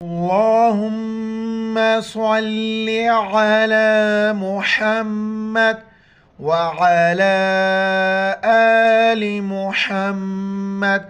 اللهم صل على محمد وعلى آل محمد۔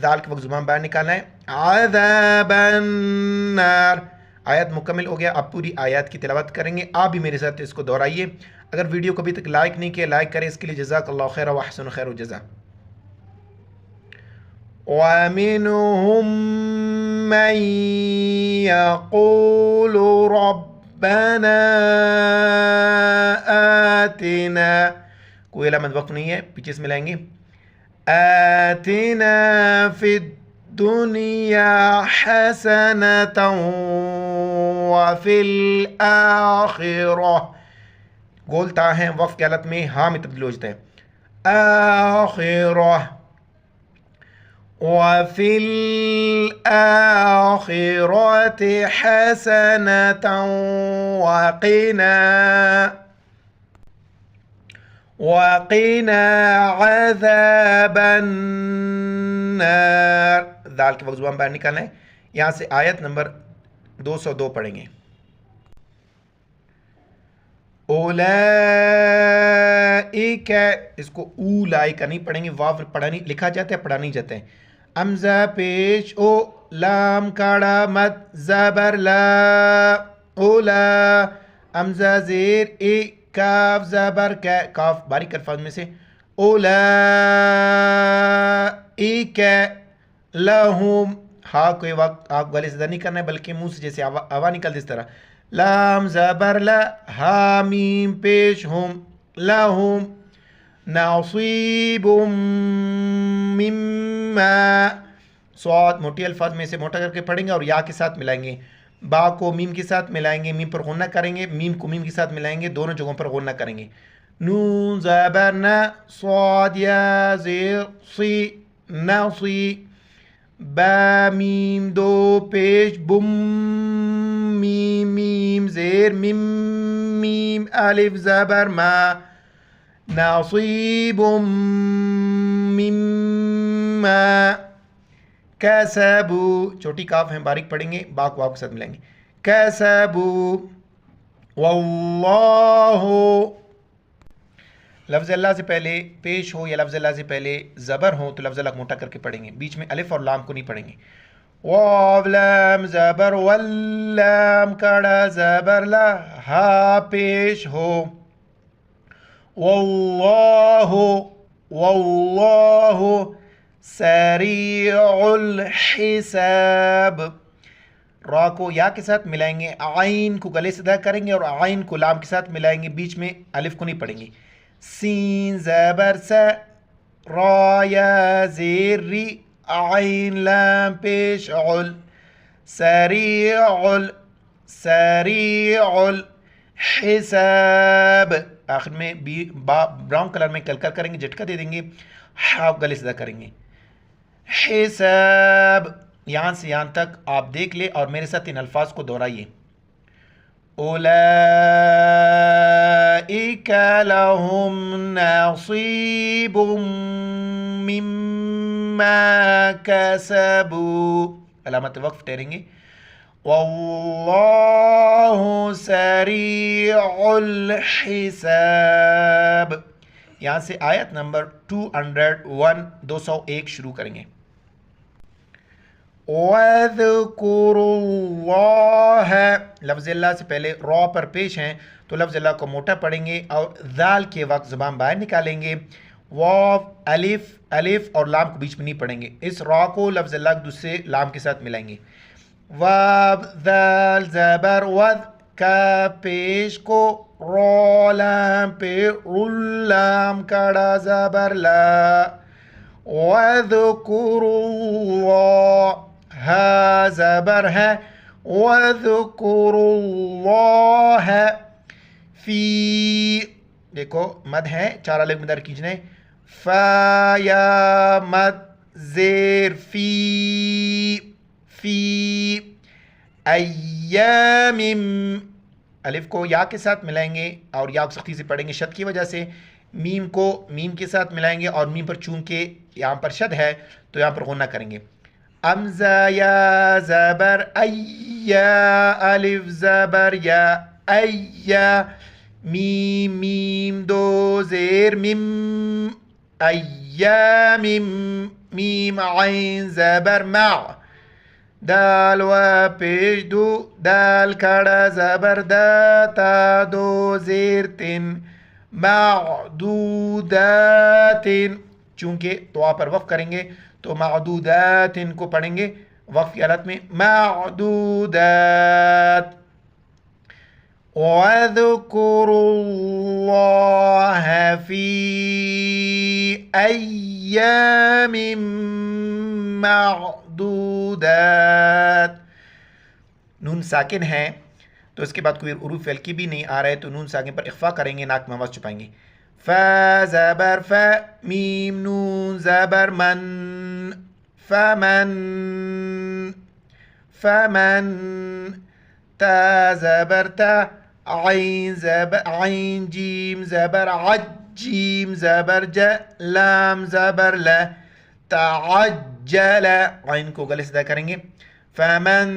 ذال کے وقت زبان باہر نکالنا ہے. عذاب النار. آیت مکمل ہو گیا. آپ پوری آیات کی تلاوت کریں گے. آپ بھی میرے ساتھ اس کو دہرائیے. اگر ویڈیو کو ابھی تک لائک نہیں کیا لائک کریں. اس کے لیے جزاک اللہ خیر و احسن خیر و جزا. وَمِنْهُمْ مَنْ يَقُولُ رَبَّنَا آتِنَا. کوئی علامت وقف نہیں ہے, پیچھے سے ملائیں گے. آتِنَا فِي الدُّنْيَا حَسَنَةً وَفِي الْآخِرَةِ. گولتا ہے وقف کی حالت میں ہاں میں تبدیل ہو جاتا ہے. آخرہ. وَفِي الْآخِرَةِ حَسَنَةً وَقِنَا عَذَابَ النَّارِ. دال کے وقت زبان باہر نکالنا ہے. یہاں سے آیت نمبر 202 پڑھیں گے. اولئک, اس کو اولئک نہیں پڑھیں گے, واو پڑھا نہیں لکھا جاتا ہے, پڑھا نہیں جاتا ہے. امزہ پیش او, لام کاڑا مد زبر لا. اولا. امزہ زیر ای, کاف زبر کا, کاف باریک الفاظ میں سے. اولئک لہم. ہاں کوئی وقت آپ گلے سے نہیں کرنا ہے بلکہ منہ سے جیسے ہوا نکل اس طرح. لام زبر لا, ہا میم پیش ہم, لہم. نصیب مما. صاد موٹی الفاظ میں سے موٹا کر کے پڑھیں گے اور یا کے ساتھ ملائیں گے. با کو میم کے ساتھ ملائیں گے, میم پر غنہ کریں گے, میم کو میم کے ساتھ ملائیں گے, دونوں جگہوں پر غنہ کریں گے. نون زبر نا, صاد یا زیر سی, نصی. با میم دو پیش بم, میم میم زیر میم, میم الف زبر ما. نصیب مما کسبوا. چھوٹی کاف ہیں باریک پڑھیں گے, با کو آپ کے ساتھ ملائیں گے. کسبوا. واللہ. لفظ اللہ سے پہلے پیش ہو یا لفظ اللہ سے پہلے زبر ہو تو لفظ اللہ موٹا کر کے پڑھیں گے, بیچ میں الف اور لام کو نہیں پڑھیں گے. واو لام زبر واللام کڑا زبر لا, ہا پیش ہو. واللہ. واللہ سریع الحساب. را کو یا کے ساتھ ملائیں گے, عین کو گلے سے ادا کریں گے اور عین کو لام کے ساتھ ملائیں گے, بیچ میں الف کو نہیں پڑھیں گے. سین زبر سا, را یا زیر ری, عین لام پیش عل. سریع سریع الحساب. آخر میں براؤن کلر میں کل کر کریں گے, جھٹکا دے دیں گے, ہاف گلے سے ادا کریں گے. حساب. یہاں سے یہاں تک آپ دیکھ لیں اور میرے ساتھ ان الفاظ کو دہرائیے. اولئک لہم نصیب مما کسبوا. علامت وقف ٹھہریں گے. واللہ سریع الحساب. یہاں سے آیت نمبر 201 شروع کریں گے. وَاذْكُرُوا اللَّهَ. لفظ اللہ سے پہلے را پر پیش ہیں تو لفظ اللہ کو موٹا پڑھیں گے اور ذال کے وقت زبان باہر نکالیں گے. واو الف اور لام کو بیچ میں نہیں پڑھیں گے. اس را کو لفظ اللہ کے دوسرے لام کے ساتھ ملائیں گے. واو ذال زبر وذ, کا پیش کو, را لام پہ لام کڑا زبر لا. وَاذْكُرُوا اللَّهَ, ہا زبر ہے, وَاذْكُرُوا اللَّهَ فی. دیکھو مد ہے, 4 الف مدر کھینچنے. فا یا مد زیر فی, فی. ایام, الف کو یا کے ساتھ ملائیں گے اور یا کو سختی سے پڑھیں گے شد کی وجہ سے. میم کو میم کے ساتھ ملائیں گے اور میم پر چونکہ یہاں پر شد ہے تو یہاں پر غنہ کریں گے. امزا یا زبر ایا, الف زبر یا, ایا. میم میم دو زیر میم, ایام. میم عین زبر مع دال و پیش دو دال کھڑا زبر دا تا دو زیر تن معدودات چونکہ تو پر وقف کریں گے تو معدودات کو پڑھیں گے وقف کی حالت میں معدودات وَاذْكُرُوا اللَّهَ فِي أَيَّامٍ معدودات نون ساکن ہے تو اس کے بعد کوئی حروف فعل بھی نہیں آ رہا ہے تو نون ساکن پر اخفا کریں گے ناک میں آواز چھپائیں گے فا زبر فا میم نون زبر من فمن فمن تا زبر تا عین زبر عین جیم زبر عج جیم زبر ج لام زبر ل تعجل عین کو گلے سے ادا کریں گے فمن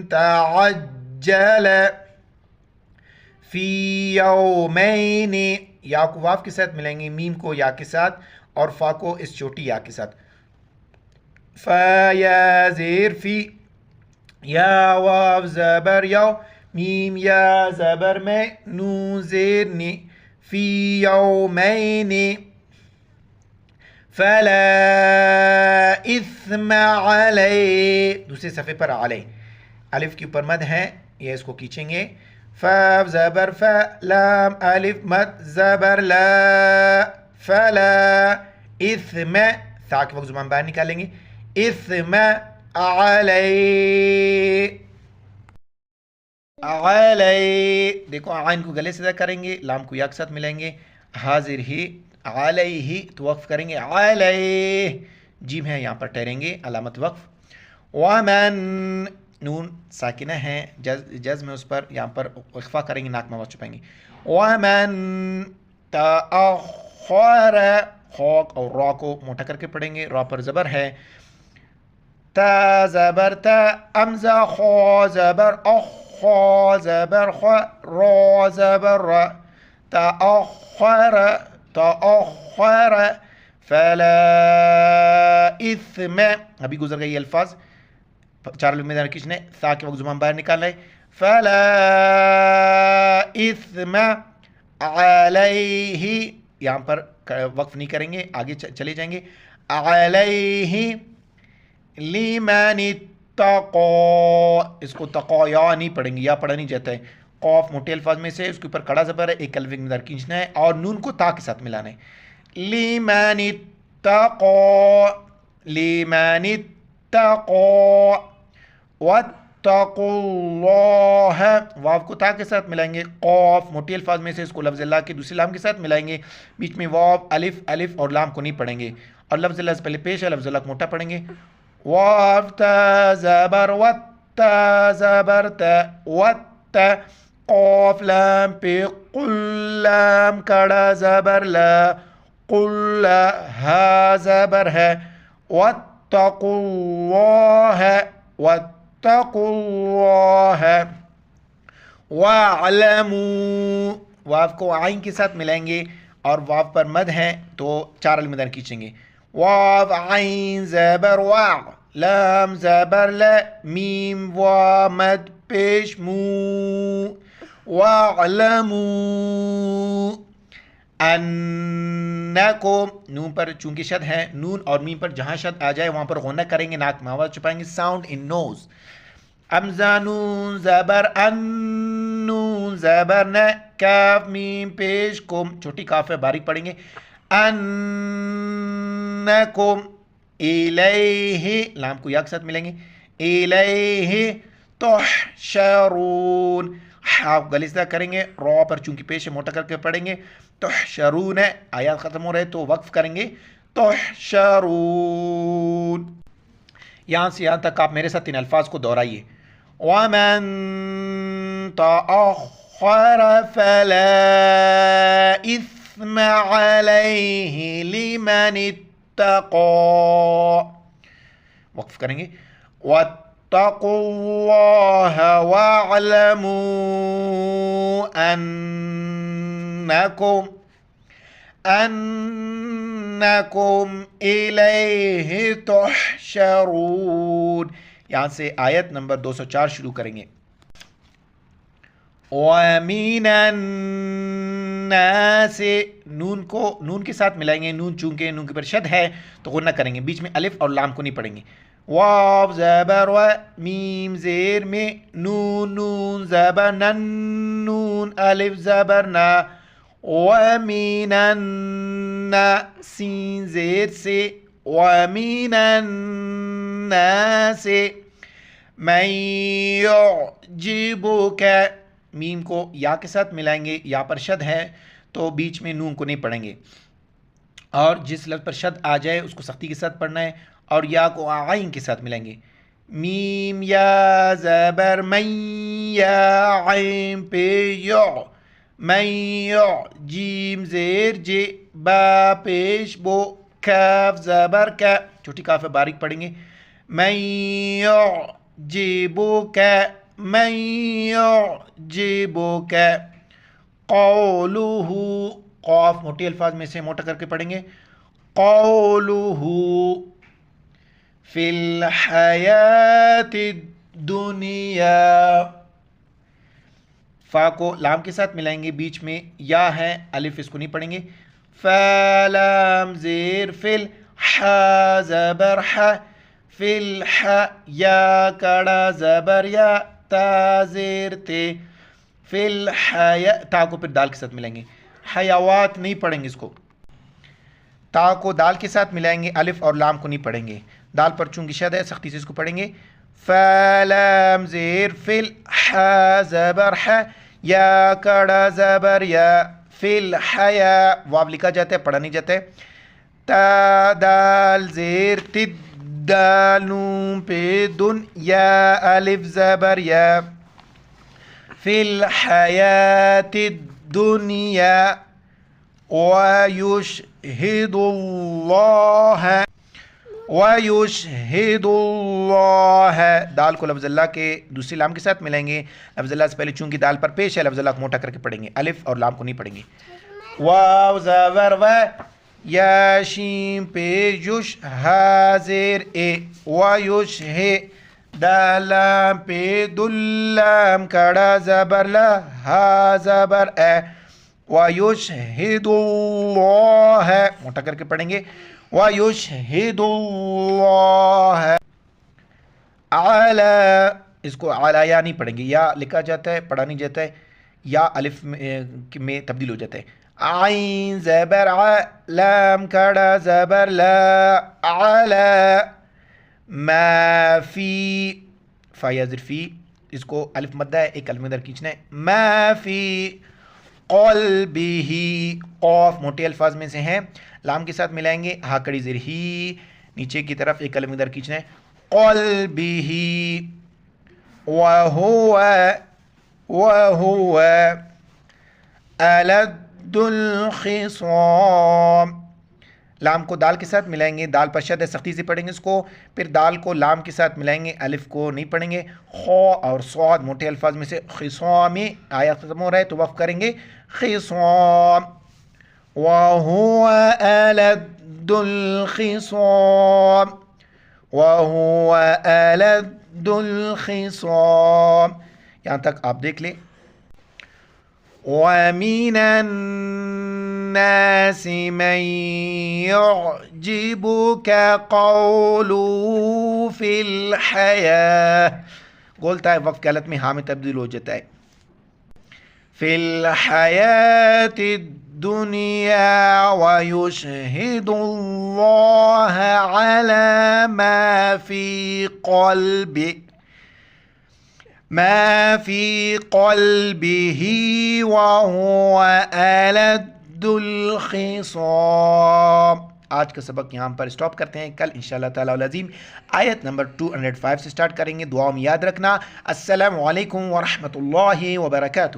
تعجل فی یومین یا کو واف کے ساتھ ملیں گے میم کو یا کے ساتھ اور فا کو اس چھوٹی یا کے ساتھ فا یا زیر فی یا واف زبر یو میم یا زبر میں نون زیر نی فی یومین فلا اثم علیہ دوسرے صفحے پر علیہ الف کے اوپر مد ہے یہ اس کو کھینچیں گے فا زبر فا لام الف مد زبر لا فلا اثم تا کے وقت زبان باہر نکالیں گے اثم علیہ علیہ دیکھو عین کو گلے سے ادا کریں گے لام کو یا کے ساتھ ملیں گے حاضر ہی علیہ تو وقف کریں گے علیہ جیم ہے یہاں پر ٹھہریں گے علامت وقف ومن نون ساکنہ ہے جزم ہے اس پر یہاں پر اخفا کریں گے ناک میں آواز چھپائیں گے ومن تأخر خوق اور را کو موٹا کر کے پڑھیں گے را پر زبر ہے تا زبر تا امزا خو زبر اخ خو زبر خو را زبر را تأخر تأخر فلا اثم ابھی گزر گئی الفاظ چار لوگ میں درکش نے سا کے وقت زبان باہر نکالنا ہے فلا اثم علیہ یہاں پر وقف نہیں کریں گے آگے چلے جائیں گے علیہ لمن اتقا اس کو تقا یا نہیں پڑھیں گے یا پڑھا نہیں جاتا ہے قوف موٹے الفاظ میں سے اس کے اوپر کڑا زبر ہے ایک الف مقدار کھینچنا ہے اور نون کو تا کے ساتھ ملانا ہے لمن اتقا لمن اتقا واتقوا اللہ واو کو تا کے ساتھ ملائیں گے قوف موٹے الفاظ میں سے اس کو لفظ اللہ کے دوسرے لام کے ساتھ ملائیں گے بیچ میں واو الف الف اور لام کو نہیں پڑھیں گے اور لفظ اللہ سے پہلے پیش ہے لفظ اللہ کو موٹا پڑھیں گے واو تا زبر وتا زبر تا وتا قوف لام پہ قل لام کڑا زبر لا قل ہا زبر ہے واتقوا اللہ واتقوا اللہ واعلموا واو کو عین کے ساتھ ملائیں گے اور واو پر مد ہے تو چار المدار کھینچیں گے واو عین زبر وا لام زبر لا میم وا مد پیش مو وَاعْلَمُوا أَنَّكُمْ نون پر چونکہ شد ہے نون اور میم پر جہاں شد آ جائے وہاں پر غنہ کریں گے ناک میں آواز چھپائیں گے ساؤنڈ ان نوز امزا نون زبر ان نون زبر ن کاف میم پیش کم چھوٹی کاف ہے باریک پڑھیں گے انکم الیہ لام کو یا کے ساتھ ملیں گے الیہ تحشرون آپ گلیسدہ کریں گے را پر چونکہ پیش موٹا کر کے پڑھیں گے تحشرون ہے آیات ختم ہو رہے تو وقف کریں گے تحشرون یہاں سے یہاں تک آپ میرے ساتھ ان الفاظ کو دہرائیے وَمَن تَأَخَّرَ فَلَا إِثْمَ عَلَيْهِ لِمَنِ اتَّقَى وقف کریں گے وَاتَّقُوا اللَّهَ وَاعْلَمُوا أَنَّكُمْ انکم الیہ تحشرون. یہاں سے آیت نمبر 204 شروع کریں گے. وَمِنَ النَّاسِ نون کے ساتھ ملائیں گے. نون چونکہ نون کے پر شد ہے تو غنہ کریں گے, بیچ میں الف اور لام کو نہیں پڑھیں گے. واو زبر و میم زیر میں نون نون زبر نن نون الف زبر نا. وَمِنَ النَّاسِ سین زیر سے وَمِنَ النَّاسِ مَن يُعْجِبُكَ میم کو یا کے ساتھ ملائیں گے. یا پر شد ہے تو بیچ میں نون کو نہیں پڑھیں گے, اور جس لفظ پر شد آ جائے اس کو سختی کے ساتھ پڑھنا ہے, اور یا کو عین کے ساتھ ملائیں گے. میم یا زبر من یا عین پہ یو من یو جیم زیر جے با پیش بو کاف زبر کا چھوٹی کاف باریک پڑھیں گے. من یعجبک من یعجبک قولہ قاف موٹی الفاظ میں سے موٹا کر کے پڑھیں گے. قولہ فی الحیات الدنیا فا کو لام کے ساتھ ملائیں گے, بیچ میں یا ہے الف اس کو نہیں پڑھیں گے. فلام زیر فل ح زبر ح فل ح یا کڑا زبر یا تا زیر تے فل حیا تا کو پھر دال کے ساتھ ملائیں گے. حیوات نہیں پڑھیں گے اس کو. تا کو دال کے ساتھ ملائیں گے, الف اور لام کو نہیں پڑھیں گے. دال پر چونکہ شد ہے سختی سے اس کو پڑھیں گے. فلام زیر فل ح زبر ح یا کڑا زبر یا فل حیا واو لکھا جاتا ہے پڑھا نہیں جاتا ہے. تا دال زیر تد دال نون پہ دن یا الف زبر یا فی الحیات الدنیا وَيُشْهِدُ اللَّهَ وَيُشْهِدُ اللَّهَ دال کو لفظ اللہ کے دوسری لام کے ساتھ ملائیں گے. لفظ اللہ سے پہلے چونکہ دال پر پیش ہے لفظ اللہ کو موٹا کر کے پڑھیں گے, الف اور لام کو نہیں پڑھیں گے. واو زبر و یا شین پہ یش حاضر اے وَيُشْهِدُ دالام پہ دلام کڑا زبر لا ہا زبر اے وَيُشْهِدُ اللَّهَ موٹا کر کے پڑھیں گے. وَيُشْهِدُ اللَّهَ عَلَى اس کو عَلَى یا نہیں پڑھیں گے, یا لکھا جاتا ہے پڑھا نہیں جاتا ہے, یا الف میں تبدیل ہو جاتا ہے. عین زبر ع لام کڑا زبر لا عَلَى ما فی فا یا زر فی اس کو الف مدہ ہے ایک الف ادھر کھینچنا ہے. ما فی قلبہ قاف موٹے الفاظ میں سے ہیں, لام کے ساتھ ملائیں گے. ہا کڑی زیر ہی نیچے کی طرف ایک الف ادھر کھینچنا ہے. قلبہ وَهُوَ أَلَدُّ الْخِصَامِ لام کو دال کے ساتھ ملائیں گے, دال پر شد ہے سختی سے پڑھیں گے اس کو. پھر دال کو لام کے ساتھ ملائیں گے, الف کو نہیں پڑھیں گے. خو اور صاد موٹے الفاظ میں سے خصام آیا ختم ہو رہا ہے تو وقف کریں گے. خصام وَهُوَ أَلَدُّ الْخِصَامِ وَهُوَ أَلَدُّ الْخِصَامِ یہاں تک آپ دیکھ لیں. وَمِنَ النَّاسِ مَن يُعْجِبُكَ قَوْلُهُ فِي الْحَيَاةِ بولتا ہے وقف کی حالت میں ہاں میں تبدیل ہو جاتا ہے. فِي الْحَيَاةِ الدُّنْيَا وَيُشْهِدُ اللَّهَ عَلَى مَا فِي قَلْبِهِ ما فی قلبہ وَهُوَ أَلَدُّ الْخِصَامِ آج کا سبق یہاں پر اسٹاپ کرتے ہیں. کل انشاءاللہ تعالی العظیم آیت نمبر 205 سے سٹارٹ کریں گے. دعاؤں میں یاد رکھنا. السلام علیکم ورحمۃ اللہ وبرکاتہ.